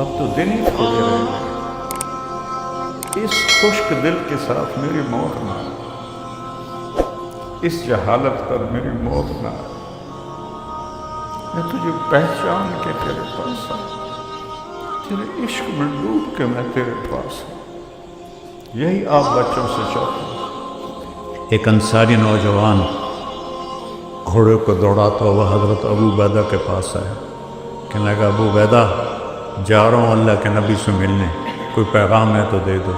اب تو دن ہی تھوڑے رہ گئے، اس خشک دل کے ساتھ میری موت نہ آئے، اس جہالت پر میری موت نہ آئے، میں تجھے پہچان کے تیرے پاس آؤں، تیرے عشق میں ڈوب کے میں تیرے پاس ہوں، یہی آپ بچوں سے چاہتا ہوں۔ ایک انصاری نوجوان گھوڑے کو دوڑاتا ہوا حضرت ابو عبیدہ کے پاس آیا، کہنے لگا ابو عبیدہ جا رہا ہوں اللہ کے نبی سے ملنے، کوئی پیغام ہے تو دے دو۔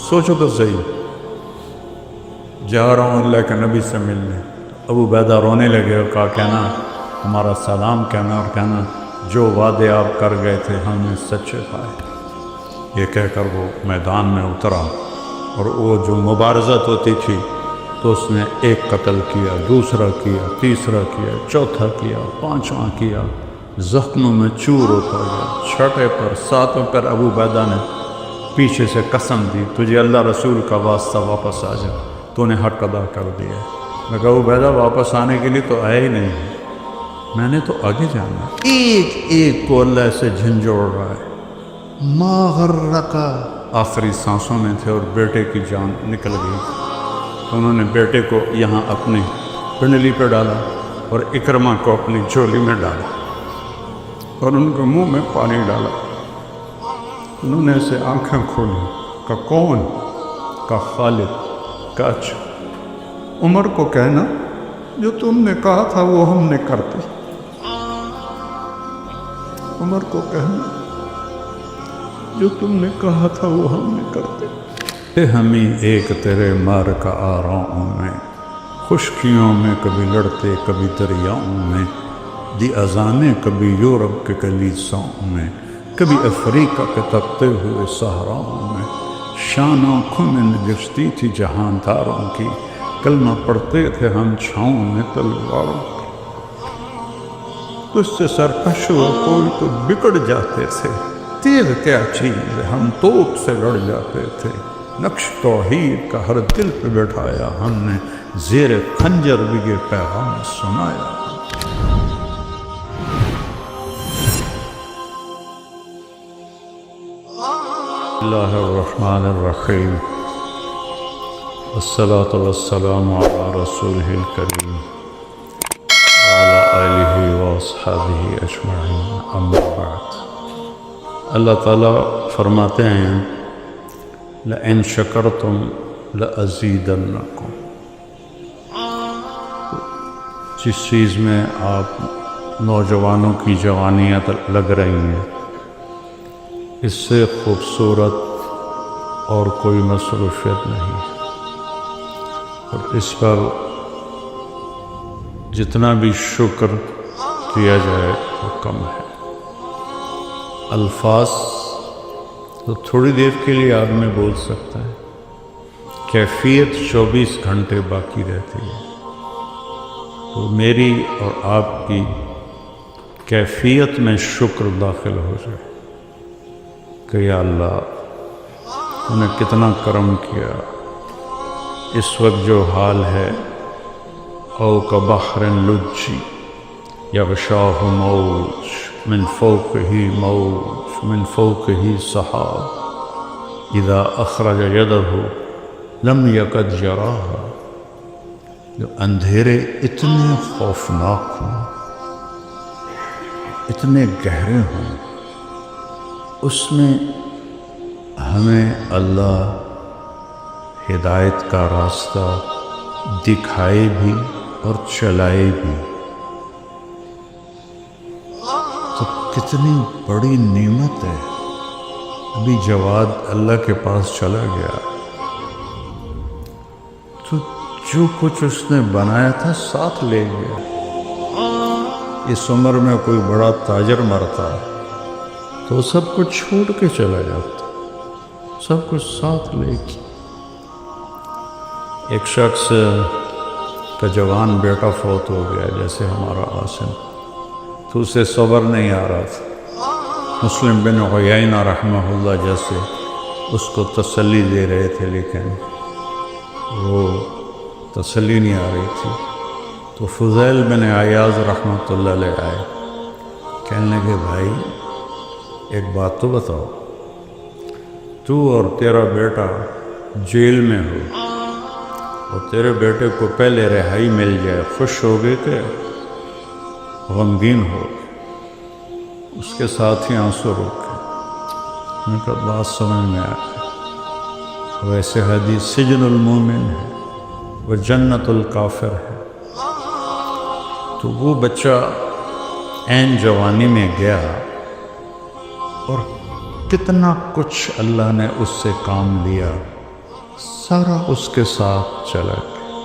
سوچو تو صحیح، جا رہا ہوں اللہ کے نبی سے ملنے۔ ابو عبیدہ رونے لگے اور کہا کہنا ہمارا سلام کہنا اور کہنا جو وعدے آپ کر گئے تھے ہم نے سچے پائے۔ یہ کہہ کر وہ میدان میں اترا اور وہ جو مبارزت ہوتی تھی تو اس نے ایک قتل کیا، دوسرا کیا، تیسرا کیا، چوتھا کیا، پانچواں کیا، زخموں میں چور ہوتا گیا۔ چھٹے پر ساتوں پر ابو عبیدہ نے پیچھے سے قسم دی تجھے اللہ رسول کا واسطہ واپس آ جا، تو نے حق ادا کر دیا۔ میں کہا ابو عبیدہ واپس آنے کے لیے تو آیا ہی نہیں ہے، میں نے تو آگے جانا ہے۔ ایک ایک کو اللہ سے جھنجھوڑ رہا ہے۔ ما غرقا آخری سانسوں میں تھے اور بیٹے کی جان نکل گئی، تو انہوں نے بیٹے کو یہاں اپنی پنڈلی پہ ڈالا اور اکرمہ کو اپنی جھولی میں ڈالا اور ان کے منہ میں پانی ڈالا۔ انہوں نے اسے آنکھیں کھولی، کہا کون؟ کہا خالد۔ کہا اچھا عمر کو کہنا جو تم نے کہا تھا وہ ہم نے کر دی، عمر کو کہنا جو تم نے کہا تھا وہ ہم نے کر دی۔ ہمیں ایک تیرے مار کا آراؤں میں، خشکیوں میں کبھی لڑتے کبھی دریاؤں میں، دی اذانیں کبھی یورپ کے کلیساؤں میں، کبھی افریقہ کے تپتے ہوئے صحراؤں میں، شان آنکھوں میں نگشتی تھی جہانداروں کی، کلمہ پڑھتے تھے ہم چھاؤں میں تلواروں کی، تجھ سے سرکش ہوا کوئی تو بگڑ جاتے تھے، تیغ کیا چیز ہے ہم توپ سے لڑ جاتے تھے، نقش توحید کا ہر دل پہ بٹھایا ہم نے، زیر خنجر بھی یہ پیغام سنایا۔ اللہ الرحمن الرحیم، والصلاة والسلام علی رسولہ الکریم وعلی آلہ واصحابہ اجمعین، اما بعد۔ اللہ تعالیٰ فرماتے ہیں لَإِن شَكَرْتُمْ لَأَزِيدَنَّكُمْ، جس چیز میں آپ نوجوانوں کی جوانیاں لگ رہی ہیں اس سے خوبصورت اور کوئی مصروفیت نہیں، اور اس پر جتنا بھی شکر کیا جائے وہ کم ہے۔ الفاظ تو تھوڑی دیر کے لیے آدمی بول سکتا ہے، کیفیت 24 گھنٹے باقی رہتی ہے۔ تو میری اور آپ کی کیفیت میں شکر داخل ہو جائے کہ یا اللہ تو نے کتنا کرم کیا، اس وقت جو حال ہے او کبحر لجی یغشاہ موج من فوقہ موج من فوقہ سحاب اذا اخرج یدہ لم یکد یراہا، جو اندھیرے اتنے خوفناک ہوں، اتنے گہرے ہوں، اس میں ہمیں اللہ ہدایت کا راستہ دکھائے بھی اور چلائے بھی، تو کتنی بڑی نعمت ہے۔ ابھی جواد اللہ کے پاس چلا گیا تو جو کچھ اس نے بنایا تھا ساتھ لے گیا۔ اس عمر میں کوئی بڑا تاجر مرتا تو سب کچھ چھوڑ کے چلا جاتا، سب کچھ ساتھ لے کے۔ ایک شخص کا جوان بیٹا فوت ہو گیا جیسے ہمارا عاصم، تو اسے صبر نہیں آ رہا تھا۔ مسلم بن عیینہ رحمہ اللہ جیسے اس کو تسلی دے رہے تھے لیکن وہ تسلی نہیں آ رہی تھی، تو فضیل بن عیاض رحمۃ اللہ علیہ آئے، کہنے لگے بھائی ایک بات تو بتاؤ، تو اور تیرا بیٹا جیل میں ہو اور تیرے بیٹے کو پہلے رہائی مل جائے، خوش ہو گئے کہ غمگین ہو؟ اس کے ساتھ ہی آنسو روکے۔ میں نے کہا بات سمجھ میں آ گئی۔ ویسے حدیث سجن المومن ہے وہ جنت الکافر ہے۔ تو وہ بچہ عین جوانی میں گیا اور کتنا کچھ اللہ نے اس سے کام لیا، سارا اس کے ساتھ چلا گیا،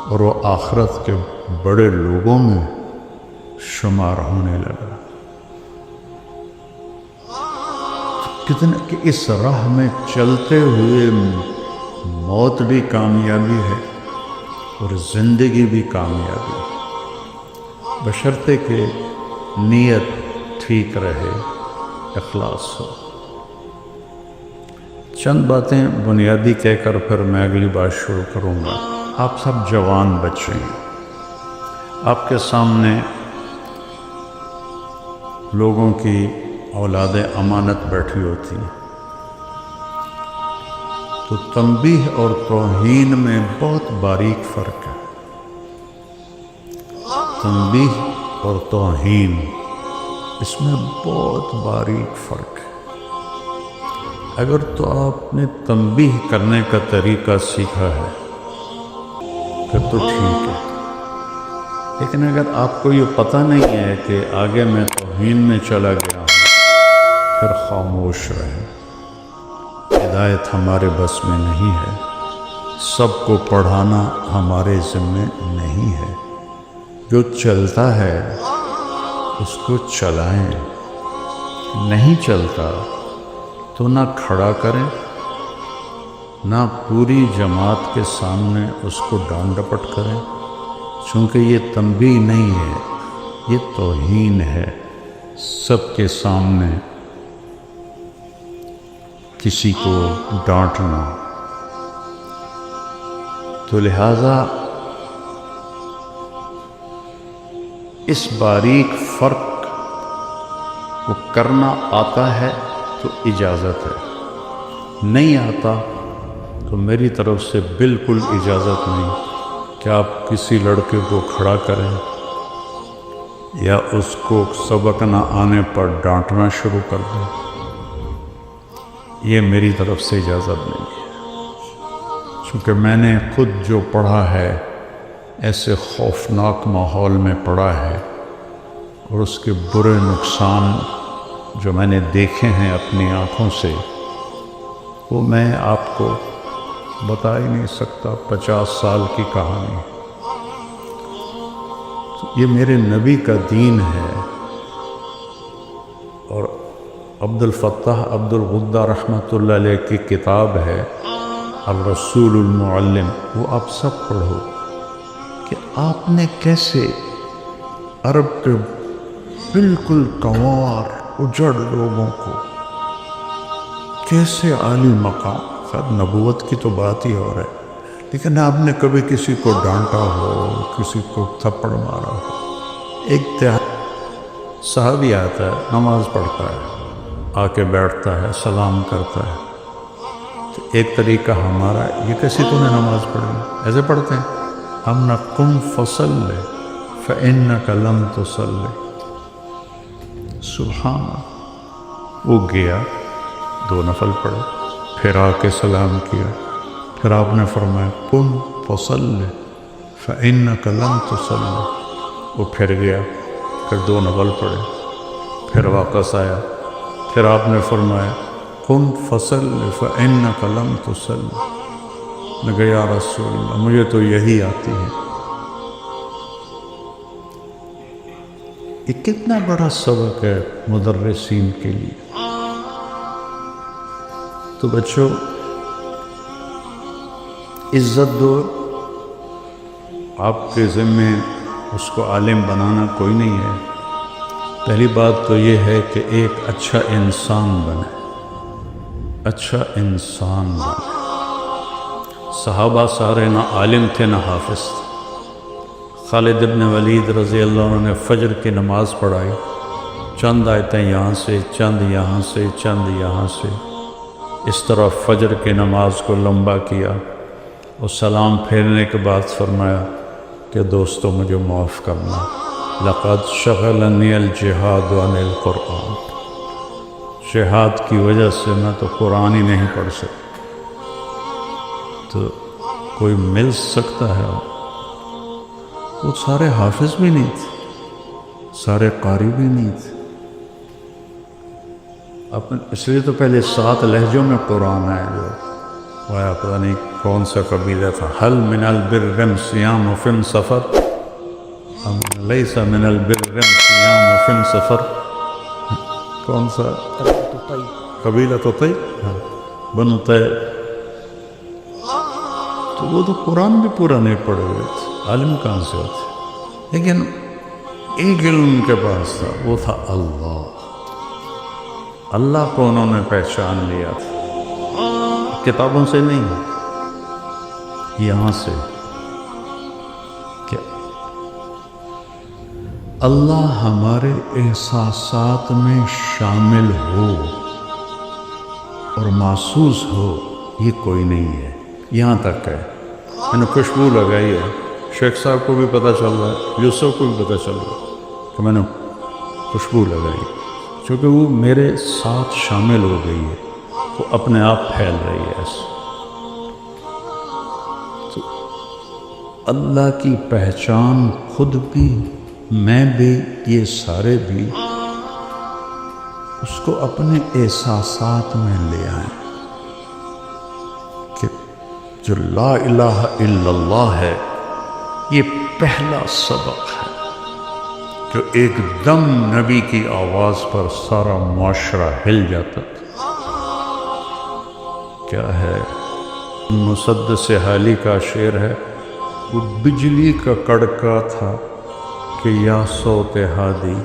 اور وہ آخرت کے بڑے لوگوں میں شمار ہونے لگا۔ کتنا کہ اس راہ میں چلتے ہوئے موت بھی کامیابی ہے اور زندگی بھی کامیابی ہے، بشرطے کہ نیت ٹھیک رہے، اخلاص ہو۔ چند باتیں بنیادی کہہ کر پھر میں اگلی بات شروع کروں گا۔ آپ سب جوان بچے ہیں، آپ کے سامنے لوگوں کی اولاد امانت بیٹھی ہوتی ہیں، تو تنبیہ اور توہین میں بہت باریک فرق ہے۔ تنبیہ اور توہین، اس میں بہت باریک فرق ہے۔ اگر تو آپ نے تنبیہ کرنے کا طریقہ سیکھا ہے پھر تو ٹھیک ہے، لیکن اگر آپ کو یہ پتہ نہیں ہے کہ آگے میں توہین میں چلا گیا ہوں، پھر خاموش رہیں۔ ہدایت ہمارے بس میں نہیں ہے، سب کو پڑھانا ہمارے ذمے نہیں ہے۔ جو چلتا ہے اس کو چلائیں، نہیں چلتا تو نہ کھڑا کریں، نہ پوری جماعت کے سامنے اس کو ڈانٹ ڈپٹ کریں، چونکہ یہ تنبیہ نہیں ہے، یہ توہین ہے۔ سب کے سامنے کسی کو ڈانٹنا، تو لہذا اس باریک فرق کو کرنا آتا ہے تو اجازت ہے، نہیں آتا تو میری طرف سے بالکل اجازت نہیں کہ آپ کسی لڑکے کو کھڑا کریں یا اس کو سبق نہ آنے پر ڈانٹنا شروع کر دیں۔ یہ میری طرف سے اجازت نہیں ہے، چونکہ میں نے خود جو پڑھا ہے ایسے خوفناک ماحول میں پڑھا ہے، اور اس کے برے نقصان جو میں نے دیکھے ہیں اپنی آنکھوں سے، وہ میں آپ کو بتا ہی نہیں سکتا۔ 50 سال کی کہانی، یہ میرے نبی کا دین ہے۔ اور عبد الفتاح عبد الغدہ رحمۃ اللہ علیہ کی کتاب ہے الرسول المعلم، وہ آپ سب پڑھو کہ آپ نے کیسے عرب کے بالکل گنوار اجڑ لوگوں کو کیسے عالی مقام، خیر نبوت کی تو بات ہی ہو رہا ہے، لیکن آپ نے کبھی کسی کو ڈانٹا ہو، کسی کو تھپڑ مارا ہو؟ ایک صحابی آتا ہے، نماز پڑھتا ہے، آ کے بیٹھتا ہے، سلام کرتا ہے، تو ایک طریقہ ہمارا، یہ کیسے تو نے نماز پڑھی؟ ایسے پڑھتے ہیں ہم نہ قم فصلی فإنک لم تصلی۔ سبحان اللہ، وہ گیا 2 نفل پڑھے، پھر آ کے سلام کیا، پھر آپ نے فرمایا قم فصلی فإنک لم تصلی۔ وہ پھر گیا، پھر 2 نفل پڑھے، پھر واپس آیا، پھر آپ نے فرمایا قم فصلی فإنک لم تصلی۔ میں کہا یا رسول اللہ مجھے تو یہی آتی ہے۔ یہ کتنا بڑا سبق ہے مدرسین کے لیے۔ تو بچوں عزت دو، آپ کے ذمے اس کو عالم بنانا کوئی نہیں ہے۔ پہلی بات تو یہ ہے کہ ایک اچھا انسان بنے، اچھا انسان بنے۔ صحابہ سارے نہ عالم تھے نہ حافظ تھے۔ خالد بن ولید رضی اللہ عنہ نے فجر کی نماز پڑھائی، چند آیتیں یہاں سے، چند یہاں سے، چند یہاں سے، اس طرح فجر کی نماز کو لمبا کیا اور سلام پھیرنے کے بعد فرمایا کہ دوستو مجھے معاف کرنا، لقد شغلنی الجہاد عن القرآن، جہاد کی وجہ سے میں تو قرآن ہی نہیں پڑھ سکتا۔ تو کوئی مل سکتا ہے؟ وہ سارے حافظ بھی نہیں تھے، سارے قاری بھی نہیں تھے، اس لیے تو پہلے 7 لہجوں میں قرآن ہے جو آیا، پتہ نہیں کون سا قبیلہ تھا۔ حل من البر صیام فی سفر، لیس من البر صیام فی سفر، کون سا قبیلہ تو طی، بنو طی، تو وہ تو قرآن بھی پورا نہیں پڑھے ہوئے تھے، عالم کہاں سے ہوتے، لیکن ایک علم ان کے پاس تھا، وہ تھا اللہ۔ اللہ کو انہوں نے پہچان لیا تھا، کتابوں سے نہیں، یہاں سے کہ اللہ ہمارے احساسات میں شامل ہو اور محسوس ہو، یہ کوئی نہیں ہے۔ یہاں تک ہے میں نے خوشبو لگائی ہے، شیخ صاحب کو بھی پتہ چل رہا ہے، یوسف کو بھی پتہ چل رہا ہے کہ میں نے خوشبو لگائی، چونکہ وہ میرے ساتھ شامل ہو گئی ہے، وہ اپنے آپ پھیل رہی ہے ایسے۔ تو اللہ کی پہچان خود بھی، میں بھی، یہ سارے بھی اس کو اپنے احساسات میں لے آئیں کہ جو لا الہ الا اللہ ہے، یہ پہلا سبق ہے جو ایک دم نبی کی آواز پر سارا معاشرہ ہل جاتا تھا۔ کیا ہے؟ مسدس حالی کا شعر ہے، وہ بجلی کا کڑکا تھا کہ یا صوت ہادی،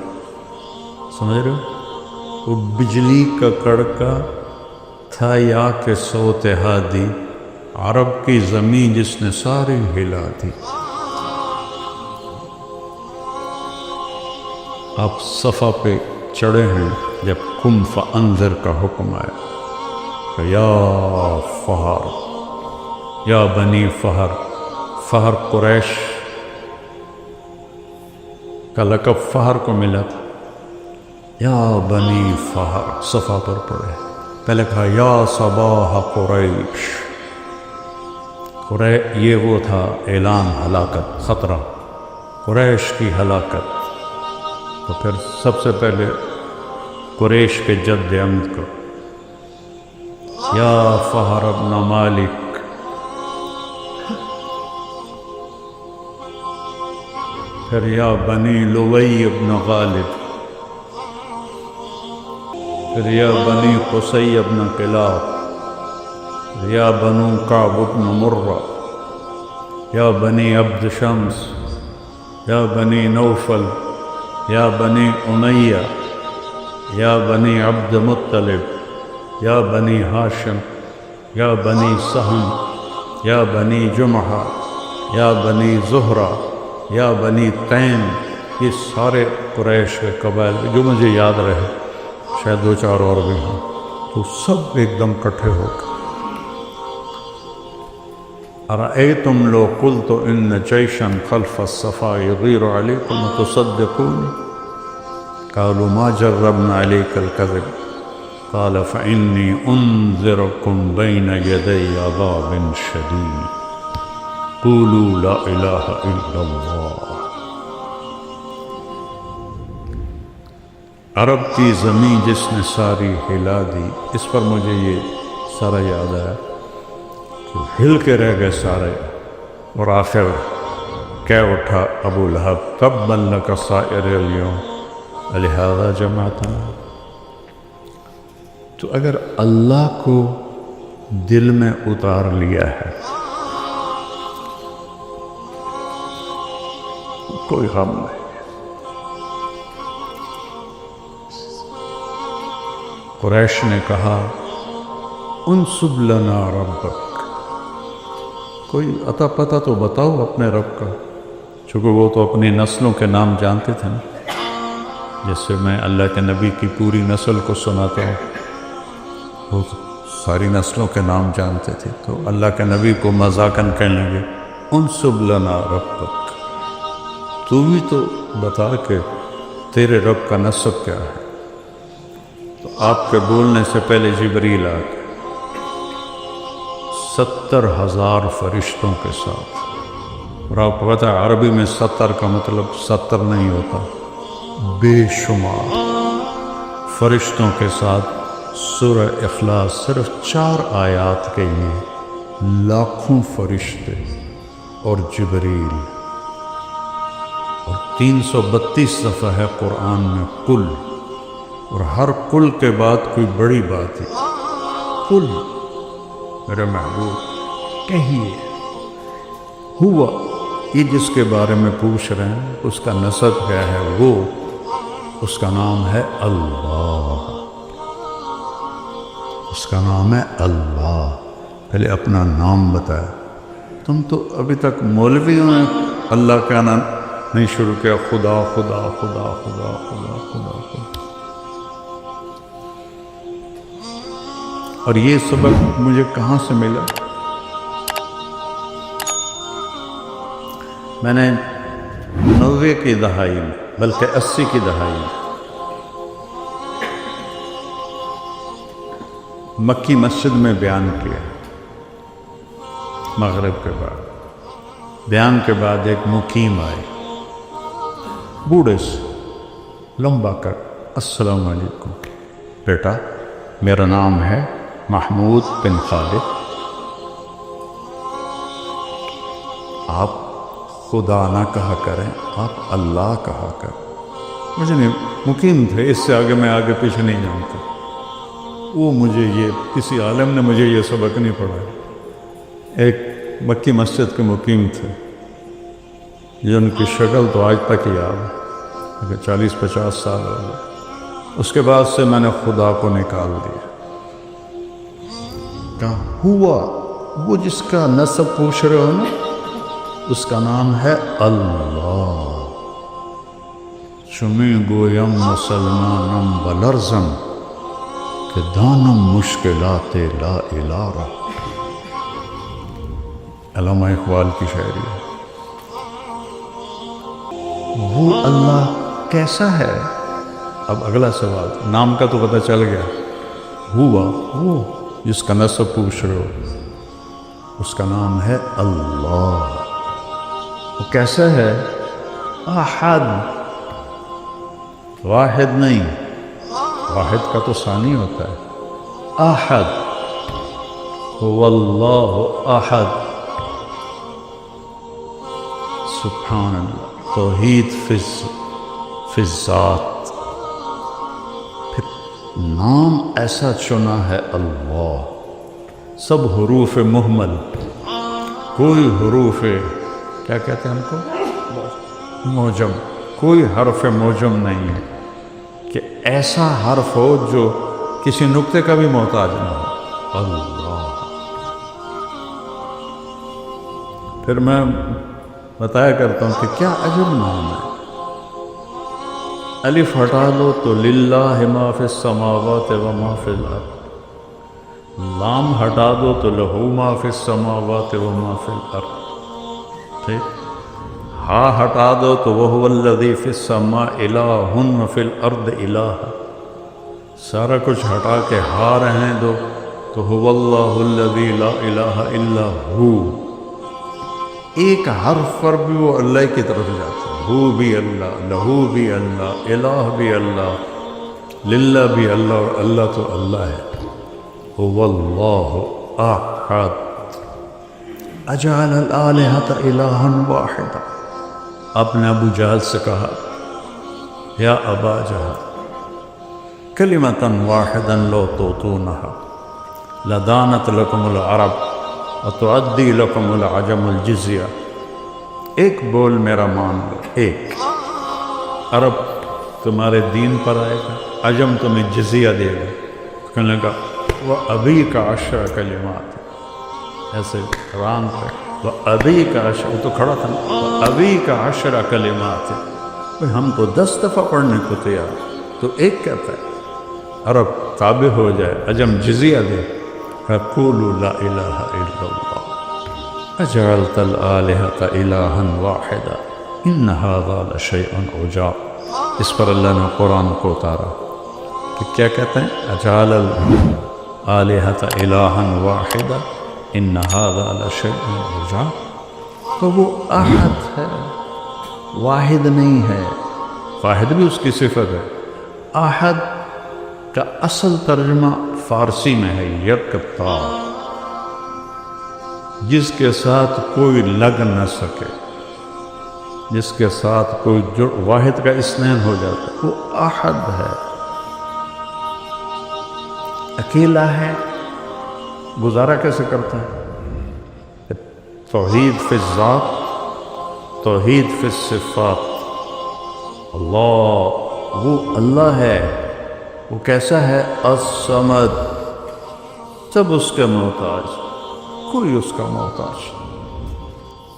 سمجھ رہے ہو؟ وہ بجلی کا کڑکا تھا یا کہ صوت ہادی، عرب کی زمین جس نے ساری ہلا دی۔ آپ صفا پہ چڑھے ہیں جب قم فانذر کا حکم آیا کہ یا فہر، یا بنی فہر، فہر قریش کا لقب فہر کو ملا تھا، یا بنی فہر، صفا پر پڑھے، پہلے کہا یا صباح قریش، یہ وہ تھا اعلان ہلاکت، خطرہ، قریش کی ہلاکت۔ تو پھر سب سے پہلے قریش کے جد عمد کو، یا فہر ابن مالک، پھر یا بنی لوی ابن غالب، پھر یا بنی قصی ابن قلاب، یا بنو کعب ابن مرہ، یا بنی عبد شمس، یا بنی نوفل، یا بنی امیہ، یا بنی عبد مطلب، یا بنی ہاشم، یا بنی سہم، یا بنی جمحہ، یا بنی زہرہ، یا بنی تیم، یہ سارے قریش کے قبائل جو مجھے یاد رہے، شاید 2-4 اور بھی ہوں، تو سب ایک دم کٹھے ہو گئے۔ ارأیتم لو قلت ان جیشا خلف الصفا یغیر علیکم تصدقون قالوا ما جربنا علیک الکذب قال فإنی انذرکم بین یدی عذاب شدید قولوا لا الہ الا اللہ۔ عرب کی زمین جس نے ساری ہلا دی، اس پر مجھے یہ سارا یاد آیا کہ ہل کے رہ گئے سارے، اور آخر کہہ اٹھا ابو لہب تبا لک سائر اليوم لہذا جمعتنا۔ تو اگر اللہ کو دل میں اتار لیا ہے، کوئی غم نہیں۔ قریش نے کہا انصب لنا ربک، کوئی عطا پتہ تو بتاؤ اپنے رب کا، چونکہ وہ تو اپنی نسلوں کے نام جانتے تھے نا۔ جیسے میں اللہ کے نبی کی پوری نسل کو سناتا ہوں، وہ ساری نسلوں کے نام جانتے تھے، تو اللہ کے نبی کو مذاقاً کہنے لگے انسب لنا ربک، تو بھی تو بتا کہ تیرے رب کا نسب کیا ہے۔ تو آپ کے بولنے سے پہلے جبریل آ گئے 70,000 فرشتوں کے ساتھ، اور آپ کو پتہ ہے عربی میں 70 کا مطلب 70 نہیں ہوتا، بے شمار فرشتوں کے ساتھ سورہ اخلاص صرف 4 آیات کے لیے لاکھوں فرشتے اور جبریل، اور 332 صفحہ ہے قرآن میں کل، اور ہر کل کے بعد کوئی بڑی بات ہے، کل میرے محبوب کہیے ہوا، یہ جس کے بارے میں پوچھ رہے ہیں اس کا نسب کیا ہے، وہ اس کا نام ہے اللہ، اس کا نام ہے اللہ۔ پہلے اپنا نام بتایا، تم تو ابھی تک مولویوں نے اللہ کہنا نہیں شروع کیا، خدا خدا خدا خدا خدا خدا خدا۔ اور یہ سبق مجھے کہاں سے ملا؟ میں نے 90 کی دہائی میں، بلکہ 80 کی دہائی میں مکی مسجد میں بیان کیا، مغرب کے بعد بیان کے بعد ایک مقیم آئے بوڑھے سے، لمبا کر، السلام علیکم بیٹا، میرا نام ہے محمود بن خالد، آپ خدا نہ کہا کریں، آپ اللہ کہا کریں۔ مجھے نہیں، مقیم تھے، اس سے آگے میں آگے پیچھے نہیں جانتا، وہ مجھے یہ کسی عالم نے مجھے یہ سبق نہیں پڑھایا، ایک مکی مسجد کے مقیم تھے، جن کی شکل تو آج تک یاد ہے، 40-50 سال ہو گئے۔ اس کے بعد سے میں نے خدا کو نکال دیا، کہا ہوا، وہ جس کا نسب پوچھ رہے ہو نا، اس کا نام ہے اللہ۔ چمی گویم مسلمانم بلرزم کہ دانم مشکلات لا الہ، علامہ اقبال کی شاعری ہے۔ وہ اللہ کیسا ہے؟ اب اگلا سوال، نام کا تو پتہ چل گیا، ہوا وہ جس کا نسب پوچھ رہے ہو، اس کا نام ہے اللہ۔ وہ کیسا ہے؟ احد، واحد نہیں، واحد کا تو ثانی ہوتا ہے، احد، هو اللہ احد، سبحان اللہ، توحید فی الذات۔ پھر نام ایسا چنا ہے اللہ، سب حروف مہمل، کوئی حروف کیا کہتے ہیں ہم کو، موجم، کوئی حرف موجم نہیں ہے کہ ایسا حرف ہو جو کسی نقطے کا بھی محتاج نہ ہو، اللہ۔ پھر میں بتایا کرتا ہوں کہ کیا عجب نام ہے، الف ہٹا دو تو للہ ما فی السماوات و ما فی الارض، لام ہٹا دو تو لہو ما فی السماوات و ما فی الارض، ٹھیک، ہا ہٹا دو تو وہو الذی فی السماء الہ و فی الارض الہ، سارا کچھ ہٹا کے ہا رہنے دو تو هو اللہ الذی لا الہ الا ہو، ایک حرف پر بھی وہ اللہ کی طرف جاتا ہے، ہو بھی اللہ، لہو بھی اللہ، الہ بھی اللہ، للہ بھی اللہ، اور اللہ تو اللہ ہے۔ هو اللہ احد اجعل الآلہۃ الہا واحدا، آپ نے ابو جہل سے کہا یا ابا جہل کلمۃ واحدا لو توتونها لدانت لکم العرب وتعدی لکم العجم الجزیہ، ایک بول میرا مان لو، ایک، عرب تمہارے دین پر آئے گا، عجم تمہیں جزیہ دے گا۔ کہنے لگا وہ ابھی کا 10 کلمات، ایسے ران پہ وہ ابھی کا 10، وہ تو کھڑا تھا، وہ ابھی کا 10 کلمات، ہم تو 10 دفعہ پڑھنے کو تیار، تو ایک کہتا ہے عرب تابع ہو جائے، عجم جزیہ دے، فَقُولُوا لَا إِلَٰهَ إِلَّا اللَّهُ أَجَعَلْتَ الْآلِهَةَ إِلَٰهًا وَاحِدًا إِنَّ هَٰذَا لَشَيْءٌ عُجَابٌ۔ اس پر اللہ نے قرآن کو اتارا کہ کیا کہتے ہیں، أَجَعَلَ الْآلِهَةَ إِلَٰهًا وَاحِدًا إِنَّ هَٰذَا لَشَيْءٌ عُجَابٌ۔ تو وہ احد ہے، واحد نہیں ہے، واحد بھی اس کی صفت ہے۔ احد کا اصل ترجمہ فارسی میں ہے یکتا، جس کے ساتھ کوئی لگ نہ سکے، جس کے ساتھ کوئی جڑ، واحد کا اثنین ہو جاتا ہے، وہ احد ہے، اکیلا ہے۔ گزارا کیسے کرتا ہے؟ توحید فی الذات، توحید فی الصفات۔ اللہ، وہ اللہ ہے، وہ کیسا ہے؟ الصمد، سب اس کے محتاج، کوئی اس کا محتاج،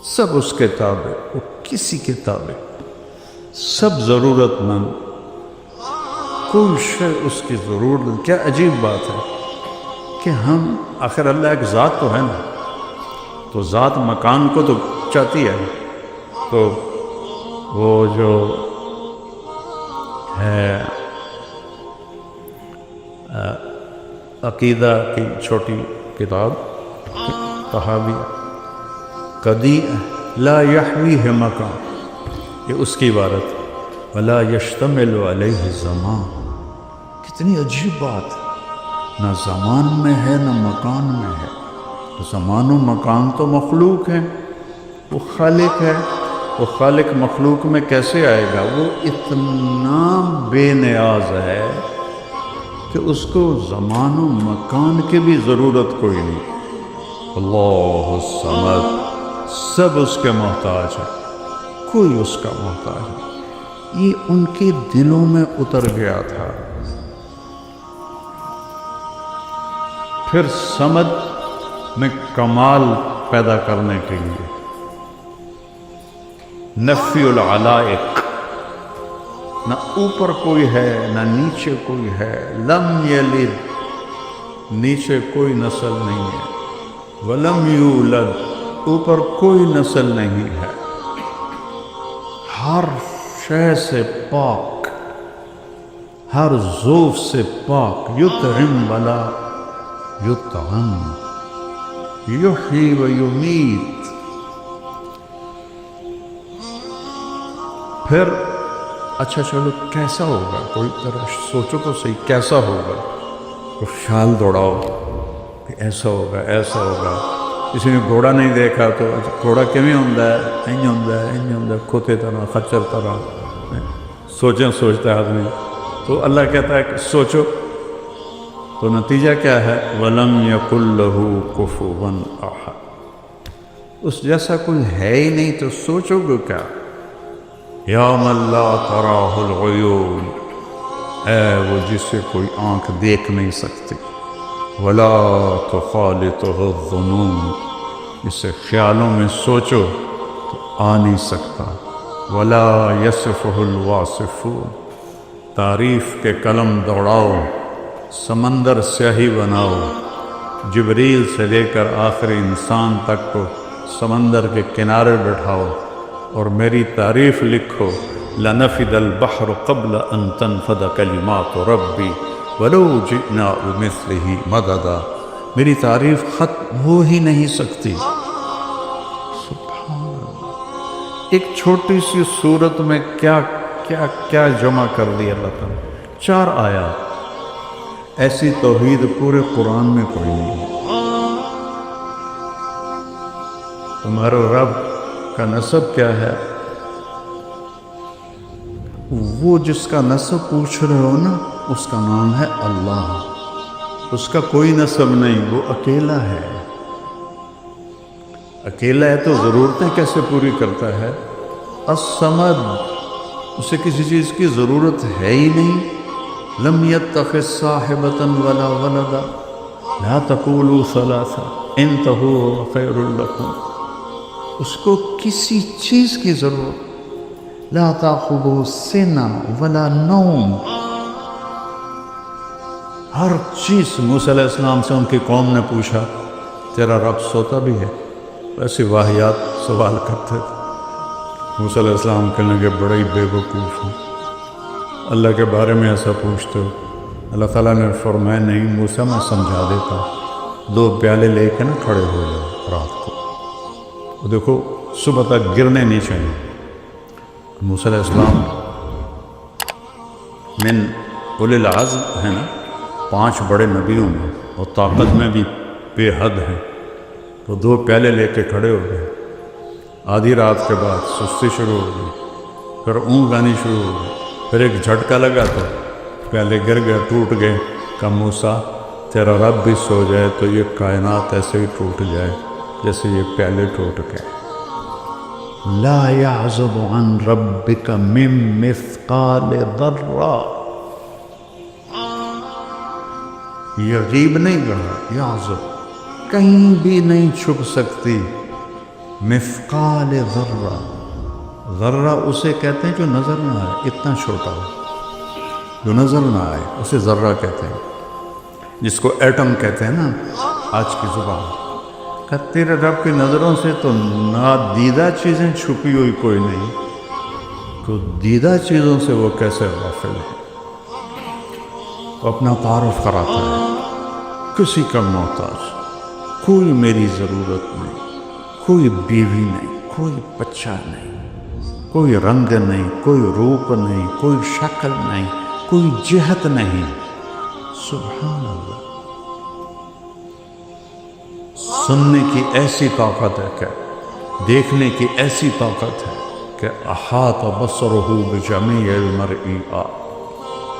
سب اس کے تابع، وہ کسی کے تابع، سب ضرورت مند، کوئی شے اس کی ضرورت نہیں۔ کیا عجیب بات ہے کہ ہم، آخر اللہ ایک ذات تو ہے نا، تو ذات مکان کو تو چاہتی ہے، تو وہ جو ہے عقیدہ کی چھوٹی کتاب تحاویہ، قدی لا یحویہ مکان، یہ اس کی عبارت، ولا یشتمل علیہ زمان۔ کتنی عجیب بات ہے، نہ زمان میں ہے نہ مکان میں ہے۔ زمان و مکان تو مخلوق ہے، وہ خالق ہے، وہ خالق مخلوق میں کیسے آئے گا؟ وہ اتنا بے نیاز ہے کہ اس کو زمان و مکان کی بھی ضرورت کوئی نہیں۔ اللہ الصمد، سب اس کے محتاج ہے، کوئی اس کا محتاج نہیں۔ یہ ان کے دلوں میں اتر گیا تھا۔ پھر صمد میں کمال پیدا کرنے کے لیے نفی العلائق، نہ اوپر کوئی ہے نہ نیچے کوئی ہے، لم یلد، نیچے کوئی نسل نہیں ہے، ولم یولد، اوپر کوئی نسل نہیں ہے، ہر شے سے پاک، ہر ذوف سے پاک، یطعم ولا یطعم، یحیی و یمیت۔ پھر اچھا چلو کیسا ہوگا، کوئی طرح سوچو تو صحیح، کیسا ہوگا؟ تو خیال دوڑاؤ کہ ایسا ہوگا ایسا ہوگا۔ کسی نے گھوڑا نہیں دیکھا تو گھوڑا کیویں ہوندا ہے، اینج ہوندا ہے، اینج ہوندا ہے، کھوتے طرح، خچر طرح، سوچتا ہے آدمی۔ تو اللہ کہتا ہے کہ سوچو، تو نتیجہ کیا ہے؟ وَلَمْ يَكُنْ لَهُ كُفُوًا أَحَدٌ، اس جیسا کوئی ہے ہی نہیں، تو سوچو گے کیا؟ یا من لا تراہ العیون، اے وہ جسے کوئی آنکھ دیکھ نہیں سکتی، ولا تخالطہ الظنون، اسے خیالوں میں سوچو تو آ نہیں سکتا، ولا یصفہ الواصفون، تعریف کے قلم دوڑاؤ، سمندر سیاہی بناؤ، جبریل سے لے کر آخری انسان تک کو سمندر کے کنارے بٹھاؤ اور میری تعریف لکھو، لنفد البحر قبل ان تنفد کلمات ربی ولو جئنا بمثلہ مددا، میری تعریف ختم ہو ہی نہیں سکتی۔ سبحان اللہ، ایک چھوٹی سی صورت میں کیا کیا کیا جمع کر دیا اللہ تعالیٰ، 4 آیات، ایسی توحید پورے قرآن میں کوئی نہیں ہے۔ تمہارا رب کا نسب کیا ہے؟ وہ جس کا نسب پوچھ رہے ہو نا، اس کا نام ہے اللہ، اس کا کوئی نسب نہیں، وہ اکیلا ہے۔ اکیلا ہے تو ضرورتیں کیسے پوری کرتا ہے؟ الصمد، اسے کسی چیز کی ضرورت ہے ہی نہیں۔ لم يتخذ صاحبة ولا ولدا، لا تقولوا ثلاثة انتهوا خير لكم، اس کو کسی چیز کی ضرورت، لا تأخذه سنة ولا نوم. ہر چیز موسیٰ علیہ السلام سے ان کی قوم نے پوچھا تیرا رب سوتا بھی ہے؟ ایسی واحیات سوال کرتے تھے. موسیٰ علیہ السلام کہنے لگے بڑے ہی بے وقوف ہوں، اللہ کے بارے میں ایسا پوچھتے ہو. اللہ تعالیٰ نے فرمایا نہیں موسیٰ میں سمجھا دیتا، 2 پیالے لے کے نا کھڑے ہو جاؤ رات کو، وہ دیکھو صبح تک گرنے نہیں چاہیے. موسیٰ علیہ السلام من اولي العزم ہے نا، 5 بڑے نبیوں میں اور طاقت میں بھی بے حد ہیں، تو 2 پیالے لے کے کھڑے ہو گئے. آدھی رات کے بعد سستی شروع ہو گئی، پھر اونگ آنی شروع ہو گئی، پھر ایک جھٹکا لگا تو پیالے گر گئے، ٹوٹ گئے. کہا موسیٰ تیرا رب بھی سو جائے تو یہ کائنات ایسے ہی ٹوٹ جائے جیسے یہ پیالے ٹوٹ گئے. لا يعزب عن ربك من مثقال ذرة. یہ غیب نہیں کرنا، یعزب کہیں بھی نہیں چھپ سکتی. مثقال ذرہ، ذرہ اسے کہتے ہیں جو نظر نہ آئے، اتنا چھوٹا جو نظر نہ آئے اسے ذرہ کہتے ہیں، جس کو ایٹم کہتے ہیں نا آج کی زبان. کہ تیرے رب کی نظروں سے تو نادیدہ چیزیں چھپی ہوئی کوئی نہیں، تو دیدہ چیزوں سے وہ کیسے غافل ہے. وہ اپنا تعارف کراتا ہے، کسی کا محتاج، کوئی میری ضرورت نہیں، کوئی بیوی نہیں، کوئی بچہ نہیں، کوئی رنگ نہیں، کوئی روپ نہیں، کوئی شکل نہیں، کوئی جہت نہیں. سبحان اللہ. سننے کی ایسی طاقت ہے کہ دیکھنے کی ایسی طاقت ہے کہ احاط بصرہ بجمیع المرء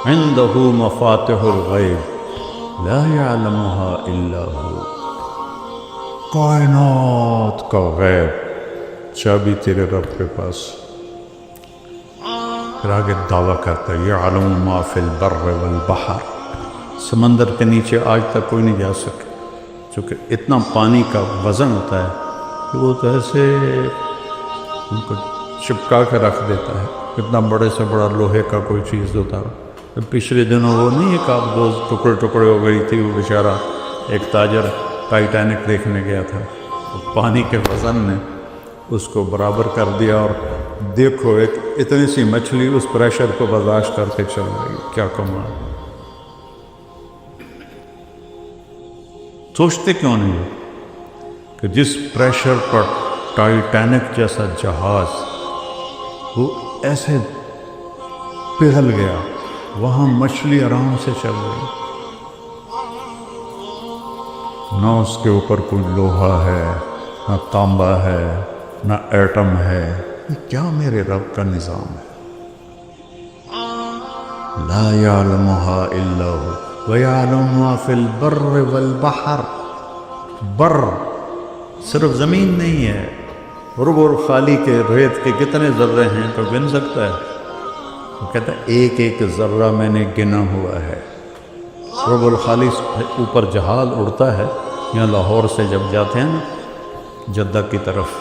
عنده مفاتح الغیب لا يعلمها الا هو. کائنات کا غیب چابی تیرے رب کے پاس. پھر آگے دعویٰ کرتا ہے یعلم ما فی البر والبحر. سمندر کے نیچے آج تک کوئی نہیں جا سکے، چونکہ اتنا پانی کا وزن ہوتا ہے کہ وہ تو ایسے ان کو چپکا کے رکھ دیتا ہے. اتنا بڑے سے بڑا لوہے کا کوئی چیز ہوتا ہے. پچھلے دنوں وہ نہیں ایک آپ 2 ٹکڑے ٹکڑے ہو گئی تھی، وہ بیچارہ ایک تاجر ٹائٹینک دیکھنے گیا تھا، پانی کے وزن نے اس کو برابر کر دیا. اور دیکھو ایک اتنی سی مچھلی اس پریشر کو برداشت کر کے چل رہی، کیا کمال. سوچتے کیوں نہیں کہ جس پریشر پر ٹائٹینک جیسا جہاز وہ ایسے پگھل گیا، وہاں مچھلی آرام سے چل رہی، نہ اس کے اوپر کوئی لوہا ہے، نہ تانبا ہے، نہ ایٹم ہے. یہ کیا میرے رب کا نظام ہے. لا يعلمها الا هو ويعلم ما في البر والبحر. بر صرف زمین نہیں ہے، رب الخالی کے ریت کے کتنے ذرے ہیں تو گن سکتا ہے. وہ کہتا ہے ایک ایک ذرہ میں نے گنا ہوا ہے. رب الخالی اوپر جہاز اڑتا ہے. یہاں لاہور سے جب جاتے ہیں نا جدہ کی طرف،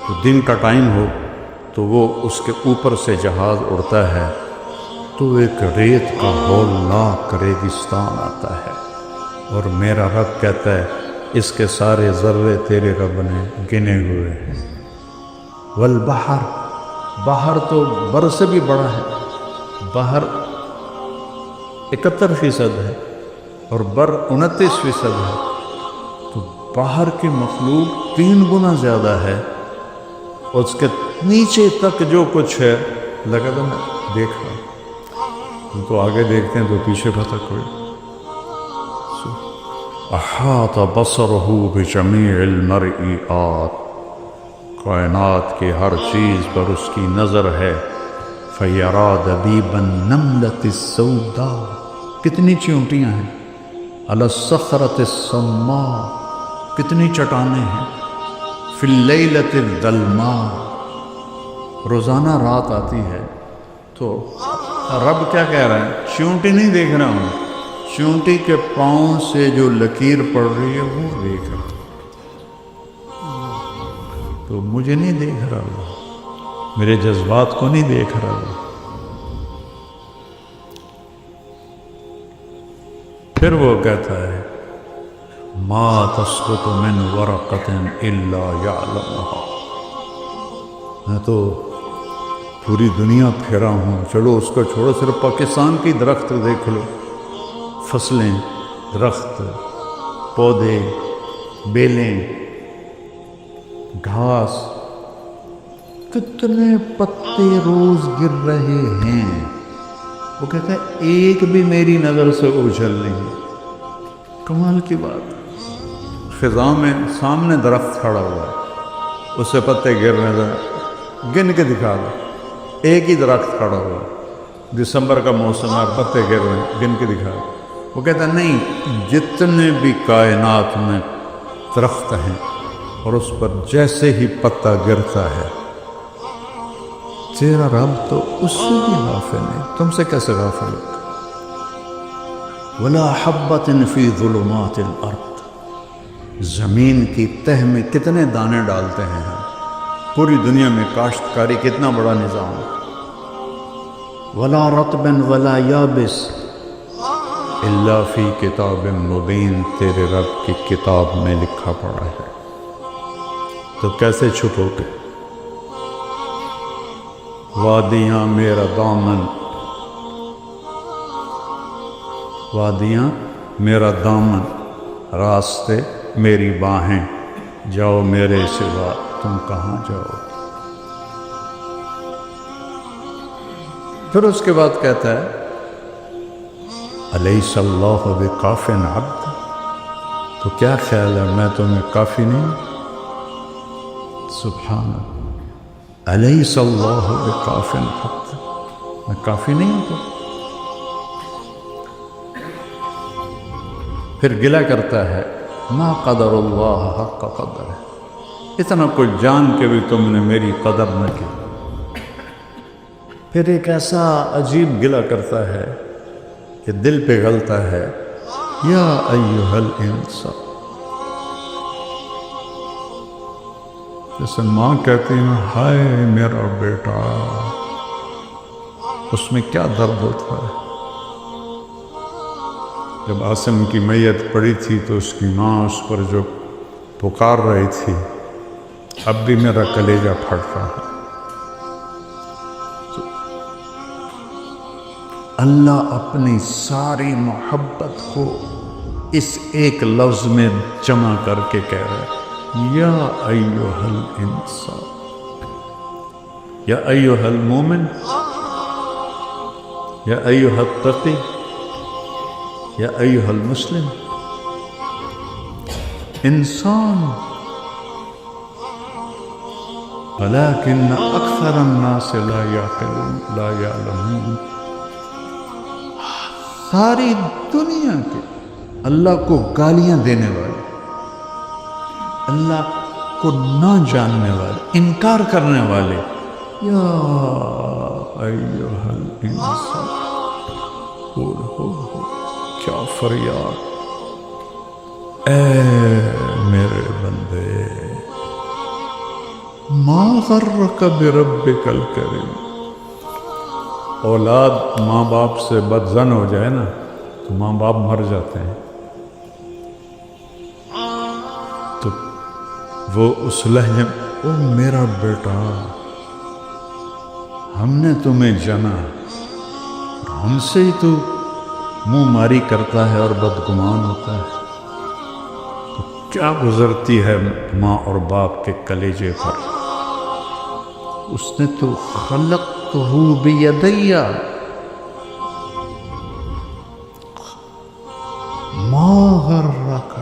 تو دن کا ٹائم ہو تو وہ اس کے اوپر سے جہاز اڑتا ہے تو ایک ریت کا ہولناک ریگستان آتا ہے، اور میرا رب کہتا ہے اس کے سارے ذرے تیرے رب نے گنے ہوئے ہیں. والبحر، بحر تو بر سے بھی بڑا ہے. بحر 71% ہے اور بر 29% ہے، تو باہر کی مخلوق 3 گنا زیادہ ہے، اور اس کے نیچے تک جو کچھ ہے لگا تو میں دیکھ رہا ہوں. تو آگے دیکھتے ہیں تو پیچھے پتہ کوئی. احاط بصرہ بجمیع المرئیات، کائنات کی ہر چیز پر اس کی نظر ہے. فیرا دبیب النملۃ السوداء، کتنی چیونٹیاں ہیں. علی الصخرۃ الصماء، کتنی چٹانیں ہیں. فی اللیلۃ الظلماء، روزانہ رات آتی ہے تو رب کیا کہہ رہے ہیں؟ چیونٹی نہیں دیکھ رہا ہوں، چیونٹی کے پاؤں سے جو لکیر پڑ رہی ہے وہ دیکھ رہا ہوں، تو مجھے نہیں دیکھ رہا. میرے جذبات کو نہیں دیکھ رہا۔ پھر وہ کہتا ہے ما تسقط من ورقۃ الا یعلمها، میں تو پوری دنیا پھرا ہوں، چلو اس کو چھوڑو، صرف پاکستان کی درخت دیکھ لو، فصلیں، درخت، پودے، بیلیں، گھاس، کتنے پتے روز گر رہے ہیں۔ وہ کہتا ہے ایک بھی میری نظر سے اوجھل نہیں۔ کمال کی بات، خزاں میں سامنے درخت کھڑا ہوا ہے، اس سے پتے گر رہے ہیں، گن کے دکھا دو، ایک ہی درخت کھڑا ہوا ہے، دسمبر کا موسم ہے، پتے گر رہے ہیں، گن کے دکھا دو۔ وہ کہتا ہے نہیں، جتنے بھی کائنات میں درخت ہیں اور اس پر جیسے ہی پتا گرتا ہے، تیرا رب تو اس سے بھی غافل ہے، تم سے کیسے غافل ہوگا؟ وَلَا حَبَّةٍ فِي ظُلُمَاتِ الْأَرْضِ، زمین کی تہ میں کتنے دانے ڈالتے ہیں ہم، پوری دنیا میں کاشتکاری کتنا بڑا نظام ہے۔ وَلَا رَطْبٍ وَلَا يَابِسٍ إِلَّا فِي كِتَابٍ مُبِينٍ، تیرے رب کی کتاب میں لکھا پڑا ہے، تو کیسے چھپو گے؟ وادیاں میرا دامن، وادیاں میرا دامن، راستے میری باہیں، جاؤ میرے سوا تم کہاں جاؤ۔ پھر اس کے بعد کہتا ہے الیس اللہ بکاف عبد، تو کیا خیال ہے میں تمہیں کافی نہیں؟ سبحان اللہ، الیس اللہ بکاف عبد، میں کافی نہیں ہوں تو؟ پھر گلہ کرتا ہے ما قدر اللہ حق قدر، اتنا کچھ جان کے بھی تم نے میری قدر نہ کی۔ پھر ایک ایسا عجیب گلہ کرتا ہے کہ دل پہ گلتا ہے، یا ایھا الانسان، جیسے ماں کہتی ہے ہائے میرا بیٹا، اس میں کیا درد ہوتا ہے۔ جب عاصم کی میت پڑی تھی تو اس کی ماں اس پر جو پکار رہی تھی، اب بھی میرا کلیجہ پھٹ رہا ہے۔ اللہ اپنی ساری محبت کو اس ایک لفظ میں جمع کر کے کہہ رہا ہے، یا ایھا الانسان، یا ایھا المومن، یا ایھا التقی، یا ایھا المسلم، انسان، ولكن اکثر الناس لا يعقلون لا يعلمون۔ ساری دنیا کے اللہ کو گالیاں دینے والے، اللہ کو نہ جاننے والے، انکار کرنے والے، یا ایھا الانسان، ہو کیا فریاد، اے میرے بندے، ما غرک بربک الکریم۔ اولاد ماں باپ سے بدظن ہو جائے نا تو ماں باپ مر جاتے ہیں، تو وہ اس لہجے او میرا بیٹا، ہم نے تمہیں جانا، ہم سے ہی تو منہ ماری کرتا ہے اور بدگمان ہوتا ہے، تو کیا گزرتی ہے ماں اور باپ کے کلیجے پر۔ اس نے تو خلقتہ بیدی، ما غرک،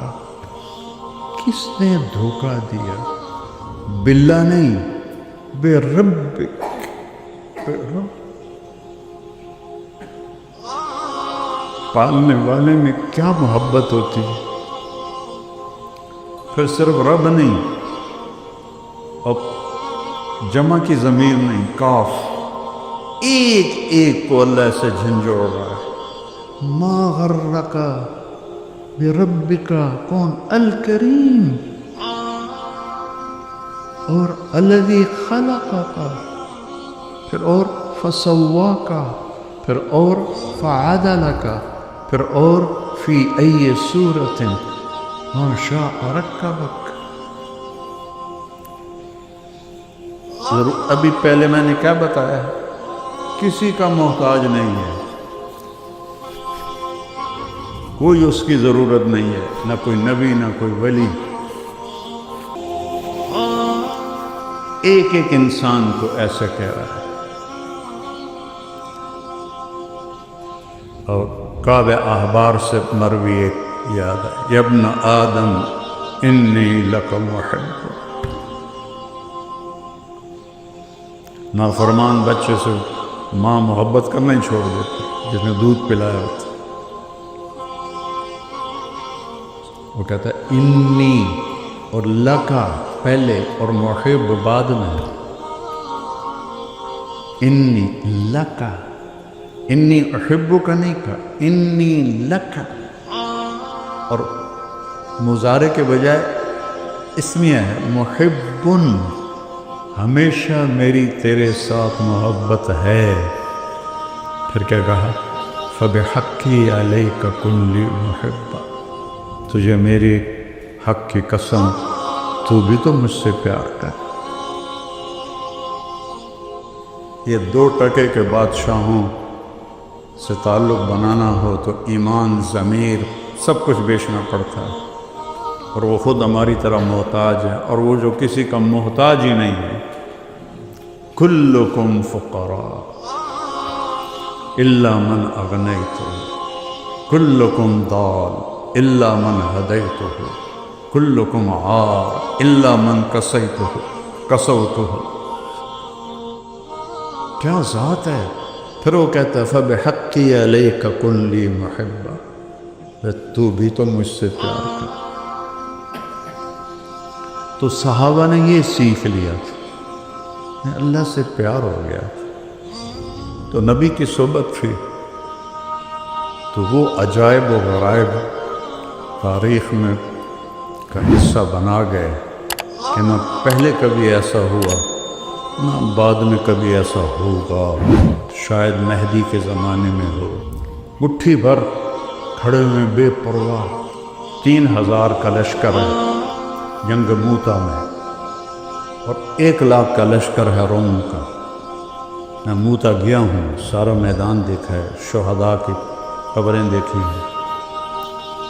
کس نے دھوکہ دیا، باللہ نہیں، بے ربک، بے رب، پالنے والے میں کیا محبت ہوتی ہے۔ پھر صرف رب نہیں، اور جمع کی ضمیر نہیں، کاف، ایک ایک کو اللہ سے جھنجھوڑ رہا ہے۔ ما غرک بربک، کون؟ الکریم، اور الذی خلقک، پھر اور فسواکا، پھر اور فعدلکا، پھر اور فی ای صورت ما شاء رکبک۔ ابھی پہلے میں نے کیا بتایا ہے؟ کسی کا محتاج نہیں ہے، کوئی اس کی ضرورت نہیں ہے، نہ کوئی نبی نہ کوئی ولی۔ ایک ایک انسان کو ایسا کہہ رہا ہے۔ اور کعب احبار سے مروی ایک یاد ہے، یا ابن آدم انی لک محب۔ نافرمان بچے سے ماں محبت کرنا ہی چھوڑ دیتی، جس نے دودھ پلایا ہوتا۔ وہ کہتا ہے انی، اور لکا پہلے اور محب بعد میں۔ انی لکا، انی احبک نہیں کہا، انی لکا، اور مضارع کے بجائے اسمیہ ہے محبن، ہمیشہ میری تیرے ساتھ محبت ہے۔ پھر کیا کہا؟ فبحقی علیک کن لی محبا، تجھے میری حق کی قسم تو بھی تو مجھ سے پیار کر۔ یہ 2 ٹکے کے بادشاہوں سے تعلق بنانا ہو تو ایمان، ضمیر، سب کچھ بیچنا پڑتا ہے، اور وہ خود ہماری طرح محتاج ہے، اور وہ جو کسی کا محتاج ہی نہیں ہے۔ کلکم فقراء الا من اغنیتہ، کلکم ضال الا من ہدیتہ، کلکم عار الا من کسوتہ۔ کیا ذات ہے! پھر وہ کہتا ہے فبحقی علیک کن لی محبا، تو بھی تو مجھ سے پیار کر۔ تو صحابہ نے یہ سیکھ لیا تھا، اللہ سے پیار ہو گیا، تو نبی کی صحبت تھی، تو وہ عجائب و غرائب تاریخ میں کا حصہ بنا گئے کہ نہ پہلے کبھی ایسا ہوا، نہ بعد میں کبھی ایسا ہوگا، شاید مہدی کے زمانے میں ہو۔ مٹھی بھر کھڑے ہوئے بے پرواہ، 3000 کا لشکر ہے جنگ موتا میں، اور 1 لاکھ کا لشکر ہے روم کا۔ میں موتا گیا ہوں، سارا میدان دیکھا ہے، شہداء کی قبریں دیکھی ہیں۔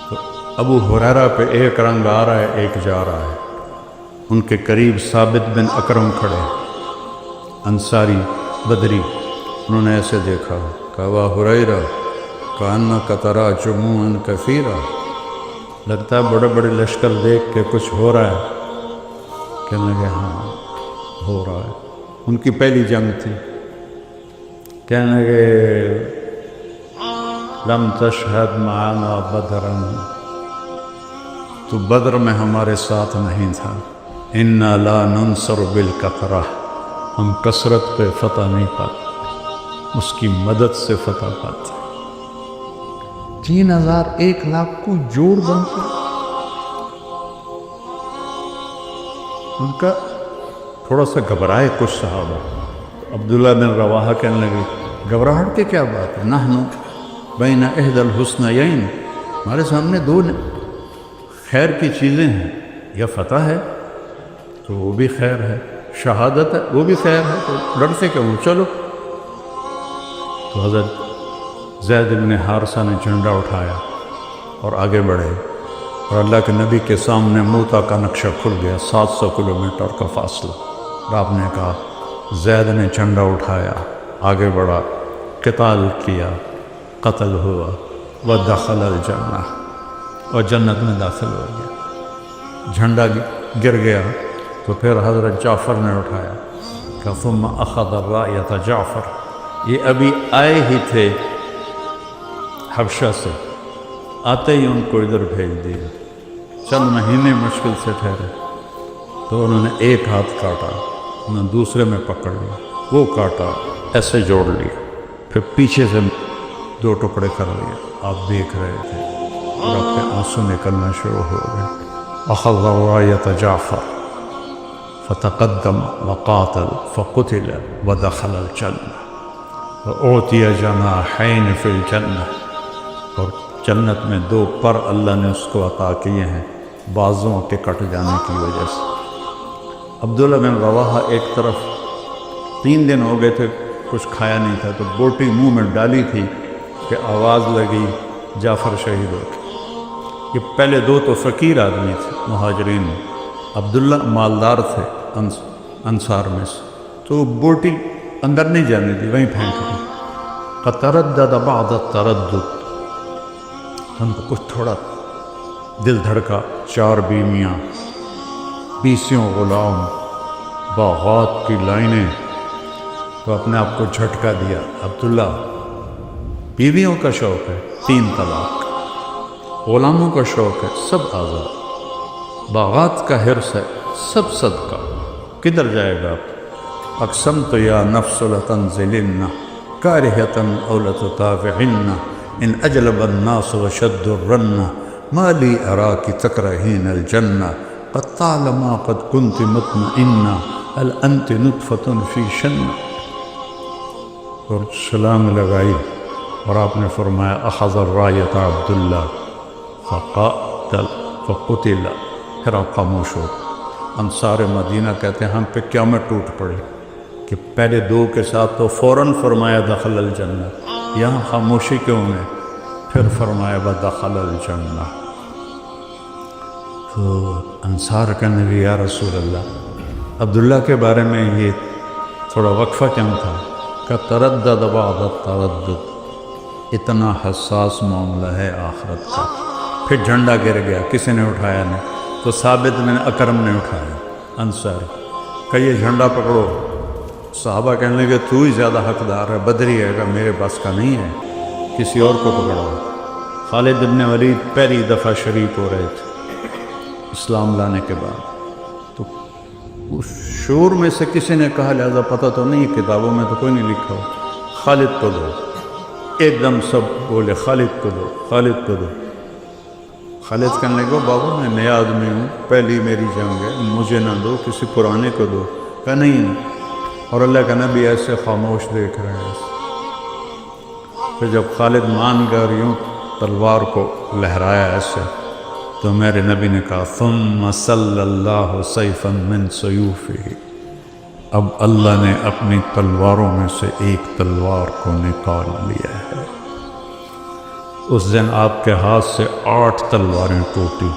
تو ابو ہریرہ پہ ایک رنگ آ رہا ہے، ایک جا رہا ہے۔ ان کے قریب ثابت بن اکرم کھڑے، انصاری بدری، انہوں نے ایسے دیکھا، کہا ابا ہریرہ کأنک تری جموعا کثیرا، لگتا ہے بڑے بڑے لشکر دیکھ کے کچھ ہو رہا ہے۔ کہنے لگے ہاں ہو رہا ہے، ان کی پہلی جنگ تھی۔ کہنے لگے لم تشہد معنا بدرا، تو بدر میں ہمارے ساتھ نہیں تھا۔ انا لا ننصر بالکثرہ، ہم کثرت پہ فتح نہیں پاتے، اس کی مدد سے فتح پاتے۔ 3000 1 لاکھ کو جوڑ بنتے، ان کا تھوڑا سا گھبرائے کچھ صحابہ۔ عبداللہ بن رواحہ کہنے لگے گھبراہٹ کے کیا بات ہے، نحن بین احدی الحسنیین، ہمارے سامنے 2 خیر کی چیزیں ہیں، یا فتح ہے تو وہ بھی خیر ہے، شہادت ہے وہ بھی خیر ہے، تو ڈرتے کیوں، چلو۔ تو حضرت زید بن حارثہ نے جھنڈا اٹھایا اور آگے بڑھے، اور اللہ کے نبی کے سامنے موتا کا نقشہ کھل گیا، 700 کلومیٹر کا فاصلہ۔ اور آپ نے کہا زید نے جھنڈا اٹھایا، آگے بڑھا، قتال کیا، قتل ہوا، ودخل الجنہ، اور جنت میں داخل ہو گیا۔ جھنڈا گر گیا تو پھر حضرت جعفر نے اٹھایا، کہ ثم اخذ الرایۃ جعفر، یہ ابھی آئے ہی تھے حبشہ سے، آتے ہی ان کو ادھر بھیج دیا، چند مہینے مشکل سے ٹھہرے، تو انہوں نے ایک ہاتھ کاٹا، انہوں نے دوسرے میں پکڑ لیا، وہ کاٹا، ایسے جوڑ لیا، پھر پیچھے سے 2 ٹکڑے کر لیا۔ آپ دیکھ رہے تھے اور آپ کے آنسو نکلنا شروع ہو گئے۔ اخذ الرایۃ جعفر فتقدم وقاتل فقتل ودخل الجنہ وأعطي جناحين في الجنہ، اور جنت میں 2 پر اللہ نے اس کو عطا کیے ہیں بازوں کے کٹ جانے کی وجہ سے۔ عبداللہ بن رواحہ ایک طرف 3 دن ہو گئے تھے کچھ کھایا نہیں تھا، تو بوٹی منہ میں ڈالی تھی کہ آواز لگی جعفر شہید ہو گئے۔ یہ پہلے 2 تو فقیر آدمی تھے مہاجرین میں، عبداللہ مالدار تھے انصار میں سے، تو بوٹی اندر نہیں جانے دی، وہیں پھینک دی۔ فتردد بعد التردد، ہم کو کچھ تھوڑا دل دھڑکا، 4 بیویاں، 20 غلام، باغات کی لائنیں، تو اپنے آپ کو جھٹکا دیا۔ عبداللہ بیویوں کا شوق ہے 3 طلاق، غلاموں کا شوق ہے سب آزاد، باغات کا حرص ہے سب صدقہ، کدھر جائے گا آپ؟ اقسمت یا نفس لتنزلن کارہۃ او لتطاوعن ان اجلب الناس وشد الرن ما لی اراک تکرہین الجنہ قد طالما قد كنت مطمئنہ هل انت نطفۃ فی شنہ۔ اور سلام لگائی اور آپ نے فرمایا اخذ الرایۃ عبداللہ فقتل، پھر آپ خاموش ہو۔ انصار مدینہ کہتے ہیں ہم پہ قیامت ٹوٹ پڑی کہ پہلے 2 کے ساتھ تو فوراً فرمایا دخل الجنہ، یہاں خاموشی کیوں ہے؟ پھر فرمایا دخل الجنہ۔ تو انصار کہنے لگے یا رسول اللہ، عبداللہ کے بارے میں یہ تھوڑا وقفہ کیوں تھا کہ تردد بعد التردد، اتنا حساس معاملہ ہے آخرت کا۔ پھر جھنڈا گر گیا، کسی نے اٹھایا نہیں، تو ثابت بن اکرم نے اٹھایا انصاری، کہ یہ جھنڈا پکڑو۔ صحابہ کہنے لگے تو ہی زیادہ حقدار ہے، بدری ہے گا، میرے بس کا نہیں ہے، کسی اور کو پکڑو۔ خالد بن ولید پہلی دفعہ شریک ہو رہے تھے اسلام لانے کے بعد، تو اس شور میں سے کسی نے کہا لہذا پتہ تو نہیں، کتابوں میں تو کوئی نہیں لکھا ہو، خالد کو دو۔ ایک دم سب بولے خالد کو دو، خالد کو دو۔ خالد کہنے لگے بابا میں نیا آدمی ہوں، پہلی میری جنگ ہے، مجھے نہ دو، کسی پرانے کو دو۔ کہا نہیں، اور اللہ کا نبی ایسے خاموش دیکھ رہے ہیں۔ پھر جب خالد مان گئے اور یوں تلوار کو لہرایا ایسے، تو میرے نبی نے کہا ثم صلی اللہ سیفا من سیوفہ، اب اللہ نے اپنی تلواروں میں سے ایک تلوار کو نکال لیا ہے۔ اس دن آپ کے ہاتھ سے 8 تلواریں ٹوٹی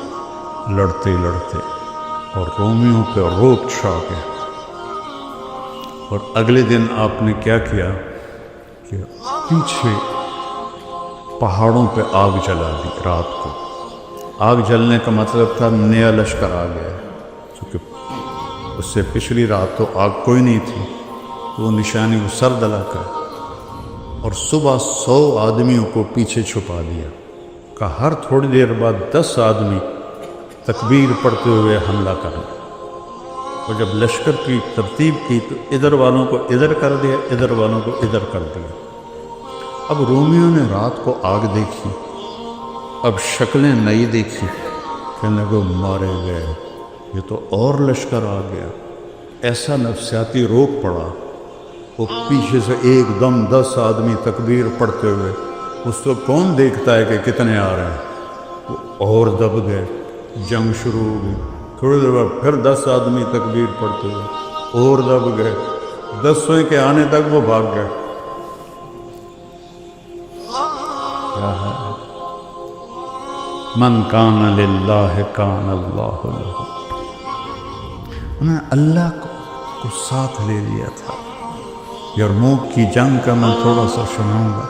لڑتے لڑتے، اور رومیوں پہ روب چھا گیا۔ اور اگلے دن آپ نے کیا کیا کہ پیچھے پہاڑوں پہ آگ جلا دی رات کو۔ آگ جلنے کا مطلب تھا نیا لشکر آ گیا، کیونکہ اس سے پچھلی رات تو آگ کوئی نہیں تھی، وہ نشانی وہ سرد علاقہ، اور صبح 100 آدمیوں کو پیچھے چھپا دیا کہ ہر تھوڑی دیر بعد 10 آدمی تکبیر پڑھتے ہوئے حملہ کریں۔ اور جب لشکر کی ترتیب کی تو ادھر والوں کو ادھر کر دیا، ادھر والوں کو ادھر کر دیا۔ اب رومیوں نے رات کو آگ دیکھی، اب شکلیں نئی دیکھی، کہنے لگے مارے گئے، یہ تو اور لشکر آ گیا۔ ایسا نفسیاتی روک پڑا، وہ پیچھے سے ایک دم 10 آدمی تکبیر پڑھتے ہوئے، اس کو کون دیکھتا ہے کہ کتنے آ رہے ہیں، وہ اور دب گئے، جنگ شروع ہو گئی۔ تھوڑی دیر بعد پھر 10 آدمی تکبیر پڑھتے ہوئے اور دب گئے، 10 کے آنے تک وہ بھاگ گئے۔ کیا ہے؟ من کان للہ کان اللہ لہ، انہوں نے اللہ کو ساتھ لے لیا تھا۔ یرموک کی جنگ کا میں تھوڑا سا سناؤں گا،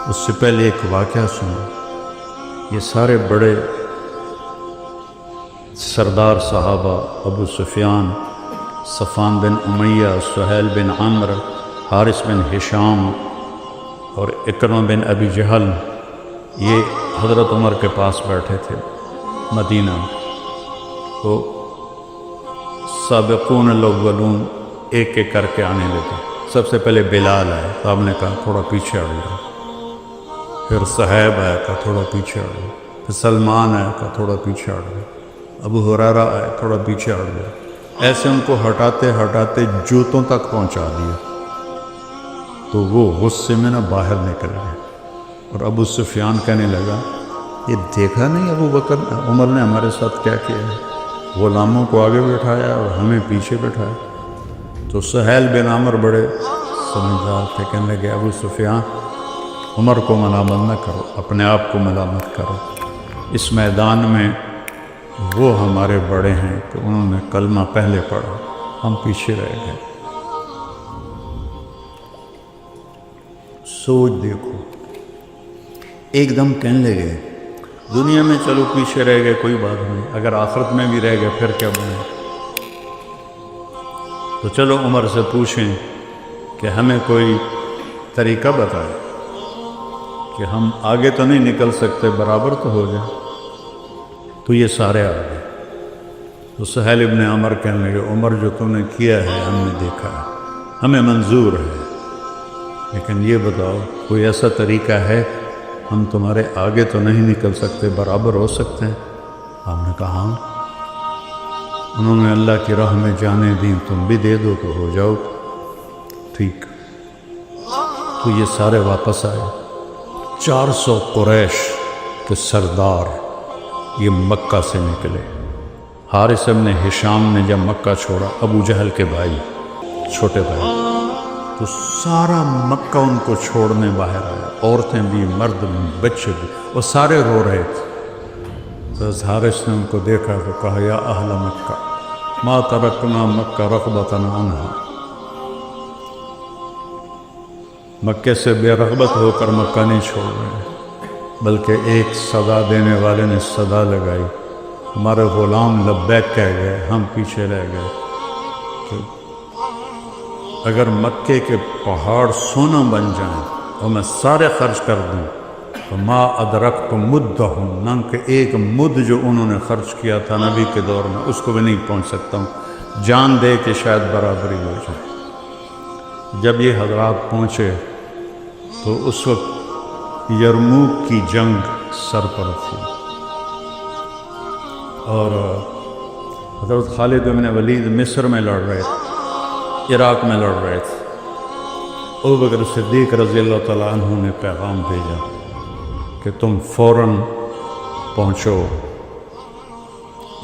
اس سے پہلے ایک واقعہ سنوں۔ یہ سارے بڑے سردار صحابہ، ابو سفیان، صفوان بن امیہ، سہیل بن عمرو، حارث بن ہشام اور اکرمہ بن ابی جہل، یہ حضرت عمر کے پاس بیٹھے تھے مدینہ میں۔ تو سابقون الاولون ایک ایک کر کے آنے لگے۔ سب سے پہلے بلال آئے تو آپ نے کہا تھوڑا پیچھے ہٹ جاؤ، پھر صہیب آیا کہا تھوڑا پیچھے ہٹ جاؤ، پھر سلمان آیا کہا تھوڑا پیچھے ہٹ جاؤ، ابو ہریرہ آئے تھوڑا پیچھے ہٹ جاؤ، ایسے ان کو ہٹاتے ہٹاتے جوتوں تک پہنچا دیا، تو وہ غصے میں نہ باہر نکل گئے۔ اور ابو سفیان کہنے لگا، یہ دیکھا نہیں ابو بکر عمر نے ہمارے ساتھ کیا کیا ہے؟ غلاموں کو آگے بٹھایا اور ہمیں پیچھے بٹھایا۔ تو سہیل بن عمر بڑے سمجھدار تھے، کہنے لگے ابو سفیان عمر کو ملامت نہ کرو، اپنے آپ کو ملامت کرو، اس میدان میں وہ ہمارے بڑے ہیں کہ انہوں نے کلمہ پہلے پڑھا، ہم پیچھے رہ گئے۔ سوچ دیکھو، ایک دم کہنے لگے دنیا میں چلو پیچھے رہ گئے کوئی بات نہیں، اگر آخرت میں بھی رہ گئے پھر کیا بنے؟ تو چلو عمر سے پوچھیں کہ ہمیں کوئی طریقہ بتائے کہ ہم آگے تو نہیں نکل سکتے، برابر تو ہو جائے۔ تو یہ سارے آ گئے۔ تو سہیل ابن عمر کہنے لگے عمر جو تم نے کیا ہے ہم نے دیکھا ہے، ہمیں منظور ہے، لیکن یہ بتاؤ کوئی ایسا طریقہ ہے، ہم تمہارے آگے تو نہیں نکل سکتے، برابر ہو سکتے ہیں؟ ہم نے کہا ہاں۔ انہوں نے اللہ کی راہ میں جانے دیں، تم بھی دے دو تو ہو جاؤ ٹھیک۔ تو یہ سارے واپس آئے، 400 قریش کے سردار یہ مکہ سے نکلے۔ حارث ابن ہشام نے جب مکہ چھوڑا، ابو جہل کے بھائی، چھوٹے بھائی، تو سارا مکہ ان کو چھوڑنے باہر آیا، عورتیں بھی، مرد بھی، بچے بھی، وہ سارے رو رہے تھے۔ تو حارث نے ان کو دیکھا تو کہا یا اہل مکہ ما ترکنا مکہ رغبۃ عنہا، مکے سے بے رغبت ہو کر مکہ نہیں چھوڑ رہے، بلکہ ایک صدا دینے والے نے صدا لگائی، ہمارے غلام لبیک کہہ گئے، ہم پیچھے رہ گئے کہ اگر مکے کے پہاڑ سونا بن جائیں اور میں سارے خرچ کر دوں تو ما ادرکت مدہم، نہ کہ ایک مد جو انہوں نے خرچ کیا تھا نبی کے دور میں اس کو بھی نہیں پہنچ سکتا ہوں، جان دے کہ شاید برابری ہو جائے۔ جب یہ حضرات پہنچے تو اس وقت یرموک کی جنگ سر پر تھی، اور حضرت خالد بن ولید مصر میں لڑ رہے تھے، عراق میں لڑ رہے تھے۔ ابوبکر صدیق رضی اللہ تعالیٰ عنہ نے پیغام بھیجا کہ تم فوراً پہنچو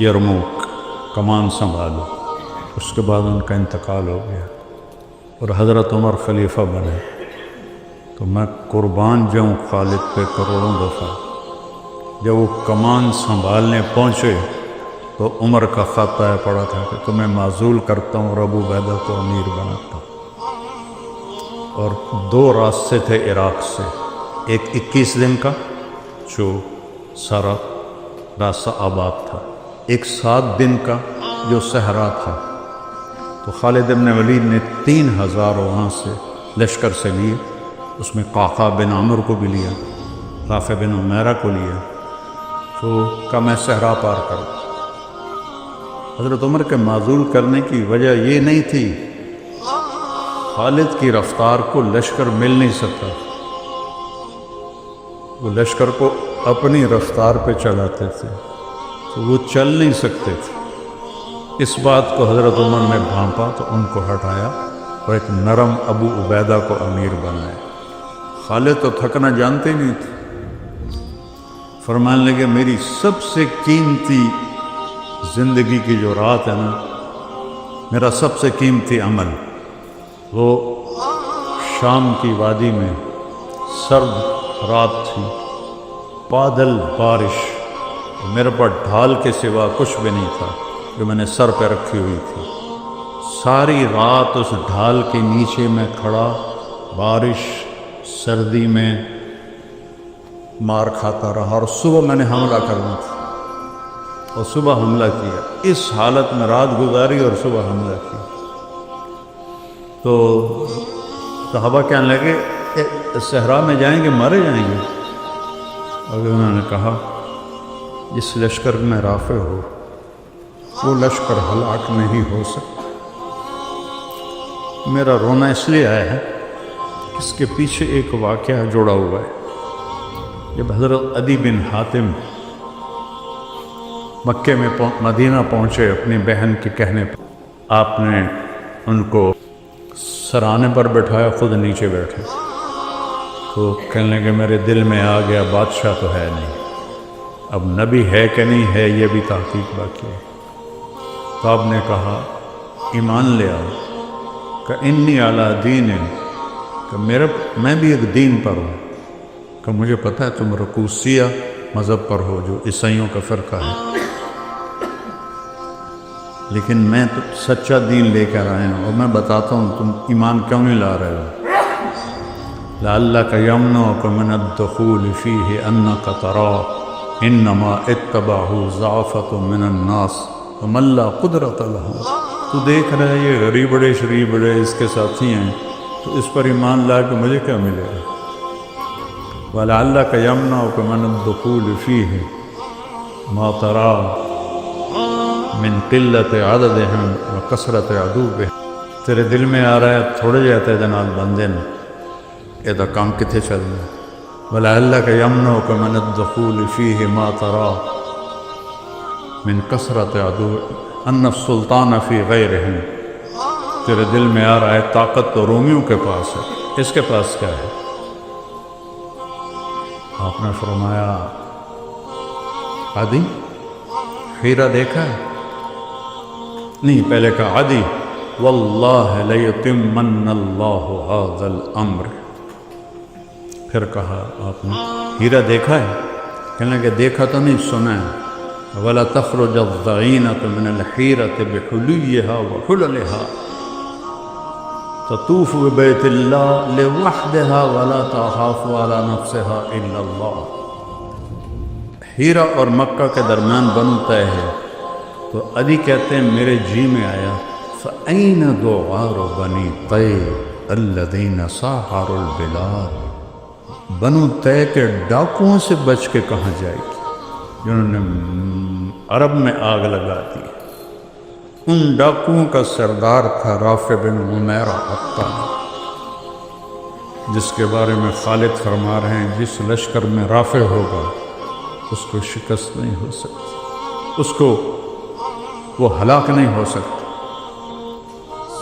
یرموک، کمان سنبھالو۔ اس کے بعد ان کا انتقال ہو گیا اور حضرت عمر خلیفہ بنے۔ تو میں قربان جاؤں خالد پہ کروڑوں دفعہ۔ جب وہ کمان سنبھالنے پہنچے تو عمر کا خط آیا پڑا تھا کہ تمہیں معزول کرتا ہوں اور ابو عبیدہ کو امیر بناتا ہوں۔ اور 2 راستے تھے عراق سے، ایک 21 دن کا جو سارا راستہ آباد تھا، ایک 7 دن کا جو صحرا تھا۔ تو خالد بن ولید نے 3000 وہاں سے لشکر سے لیے، اس میں قعقاع بن عمرو کو بھی لیا، رافع بن عمیرہ کو لیا، تو کہا میں صحرا پار کروں۔ حضرت عمر کے معزول کرنے کی وجہ یہ نہیں تھی، خالد کی رفتار کو لشکر مل نہیں سکتا، وہ لشکر کو اپنی رفتار پہ چلاتے تھے تو وہ چل نہیں سکتے تھے۔ اس بات کو حضرت عمر نے بھانپا تو ان کو ہٹایا اور ایک نرم ابو عبیدہ کو امیر بنایا۔ خالد تو تھکنا جانتے نہیں تھے، فرمانے لگے میری سب سے قیمتی زندگی کی جو رات ہے نا، میرا سب سے قیمتی عمل وہ شام کی وادی میں سرد رات تھی، بادل بارش، میرے پر ڈھال کے سوا کچھ بھی نہیں تھا جو میں نے سر پہ رکھی ہوئی تھی۔ ساری رات اس ڈھال کے نیچے میں کھڑا، بارش سردی میں مار کھاتا رہا، اور صبح میں نے حملہ کرنا تھا اور صبح حملہ کیا، اس حالت میں رات گزاری اور صبح حملہ کیا۔ تو صحابہ کہنے لگے صحرا میں جائیں گے مارے جائیں گے؟ اور انہوں نے کہا جس لشکر میں رافع ہو وہ لشکر ہلاک نہیں ہو سکتا۔ میرا رونا اس لیے آیا ہے کہ اس کے پیچھے ایک واقعہ جڑا ہوا ہے۔ جب حضرت عدی بن حاتم مکے میں مدینہ پہنچے اپنی بہن کے کہنے پر، آپ نے ان کو سرانے پر بٹھایا، خود نیچے بیٹھے، تو کہنے لگے میرے دل میں آ گیا بادشاہ تو ہے نہیں، اب نبی ہے کہ نہیں ہے یہ بھی تحقیق باقی ہے۔ تو آپ نے کہا ایمان لے آؤ کہ انی علی دین، کہ میں بھی ایک دین پر ہوں، کہ مجھے پتہ ہے تم رکوسیہ مذہب پر ہو جو عیسائیوں کا فرقہ ہے، لیکن میں تو سچا دین لے کر آیا ہوں، اور میں بتاتا ہوں تم ایمان کیوں نہیں لا رہے ہو۔ لعلک یمنعک من الدخول فیہ انک تری انما اتبعہ ضعفۃ من الناس ومن لا قدرۃ لہ۔ تو دیکھ رہے یہ غریبڑے شریبڑے اس کے ساتھی ہیں، تو اس پر ایمان لا کے مجھے کیا ملے گا؟ وَلَعَلَّكَ يَمْنَعُكَ مِنَ الدُّخُولِ فِيهِ مَا تَرَىٰ من قلت عددہم و کثرت عدوبہم۔ تیرے دل میں آ رہا ہے تھوڑے جاتے جنال بندے نے یہ تو کام کتنے چل رہے ہیں۔ وَلَعَلَّكَ يَمْنَعُكَ مِنَ الدُّخُولِ فِيهِ مَا تَرَىٰ من کثرت عدوبہم ان السلطان فی غیرہم۔ تیرے دل میں آ رہا ہے طاقت تو رومیوں کے پاس ہے، اس کے پاس کیا ہے؟ آپ نے فرمایا عدی ہیرا دیکھا ہے؟ نہیں، پہلے کہا عدی واللہ لیتمن اللہ ھذا الامر، پھر کہا آپ نے ہیرا دیکھا ہے؟ کہنے کہ دیکھا تو نہیں، سنا ہے۔ ولا تخرج الضعینۃ من الحیرۃ بحلیھا وحللھا تطوف ببیت اللہ لوحدھا ولا تخاف علی نفسھا الا اللہ۔ ہیرا اور مکہ کے درمیان بنو طے ہے، تو عدی کہتے ہیں میرے جی میں آیا فَأَيْنَ دُعَارُ بَنِي طَيْ الَّذِينَ سَاحَرُوا الْبِلَادَ۔ بنو طے کے ڈاکوؤں سے بچ کے کہاں جائے گی جنہوں نے عرب میں آگ لگا دی؟ ان ڈاکوؤں کا سردار تھا رافع بن عمیرہ الطائي، جس کے بارے میں خالد فرما رہے ہیں جس لشکر میں رافع ہوگا اس کو شکست نہیں ہو سکتی، اس کو وہ ہلاک نہیں ہو سکتا۔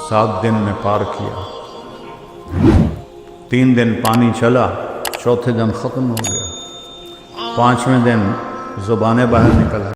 7 دن میں پار کیا، 3 دن پانی چلا، چوتھے دن ختم ہو گیا، 5ویں دن زبانیں باہر نکل آئی۔